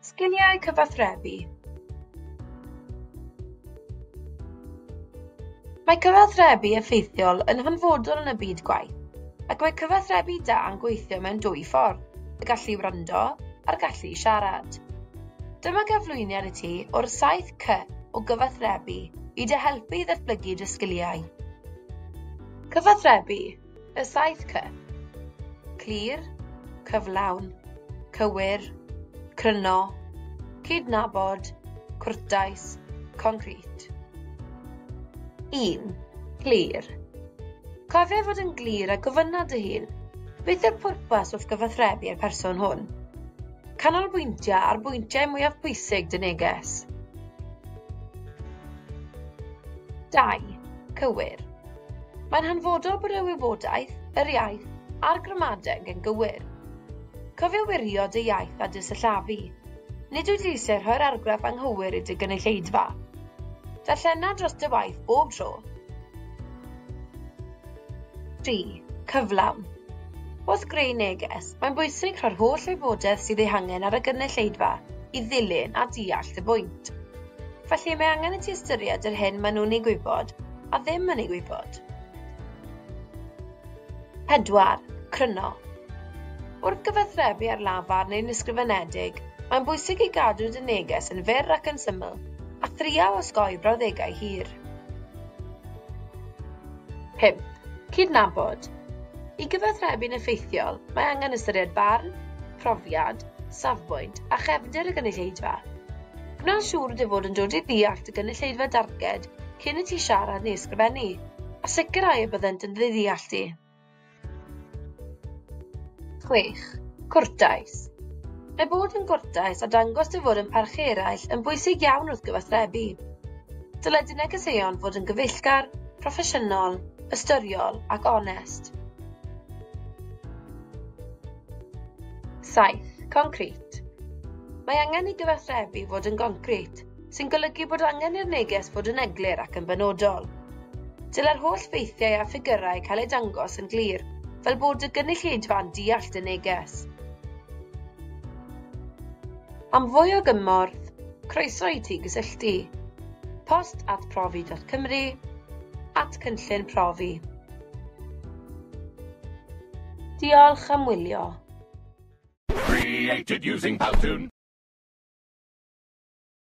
Sgiliau Cyfathrebu. Mae cyfathrebu effeithiol yn hanfodol yn y byd gwaith, ac mae cyfathrebu da yn gweithio mewn dwy ffordd, y gallu wrando a'r gallu siarad. Dyma gyflwyniad i ti o'r 7 C o gyfathrebu i dy helpu i ddatblygu dy sgiliau. Cyfathrebu, y 7 C. Clir, Cyflawn, Cywir, Cryno, Cydnabod, Cwrtais, Concrit. 1. Clir. Cofia fod yn glir a gofynna dy hun. Beth yw'r pwrpas wrth gyfathrebu'r person hwn? Canolbwyntio ar bwyntiau mwyaf pwysig dy neges. 2. Cywir. Mae'n hanfodol bod y wybodaeth, yr iaith a'r gramadeg yn gywir. Cofia wirio dy iaith a dy syllafu. Nid wyt ti eisiau rhoi'r argraff anghywir i dy gynulleidfa. Darllenna dros dy waith bob tro. 3. Cyflawn. Wrth greu neges, mae'n bwysig rhoi'r holl wybodaeth sydd ei hangen ar y gynulleidfa i ddilyn a deall y bwynt. Felly mae angen i ti ystyried yr hyn maen nhw'n ei gwybod a ddim yn ei gwybod. 4. Cryno. Wrth gyfathrebu ar lafar neu'n ysgrifenedig, mae'n bwysig i gadw dy neges yn fyr ac yn syml, a thrial osgoi brawddegau hir. 5. Cydnabod. I gyfathrebu'n effeithiol, mae angen ystyried barn, profiad, safbwynt a chefndir y gynulleidfa. Gwna'n siŵr dy fod yn dod i ddeall dy gynulleidfa darged cyn i ti siarad neu ysgrifennu, a sicrhau y byddent yn ddiddeall ti. 6. Cwrtais. Mae bod yn gwrtais a dangos dy fod yn parchu eraill yn bwysig iawn wrth gyfathrebu. Dylai dy negeseuon fod yn gyfeillgar, proffesiynol, ystyriol ac onest. 7. Concrit. Mae angen i gyfathrebu fod yn concrit, sy'n golygu bod angen i'r neges fod yn eglur ac yn benodol. Dylai'r holl ffeithiau a ffigurau cael eu dangos yn glir, fel bod y gynulleidfa'n deall dy neges. Am fwy o gymorth, croeso i ti gysylltu. post@profi.cymru @cynllun-profi. Diolch am wylio. Created using Powtoon.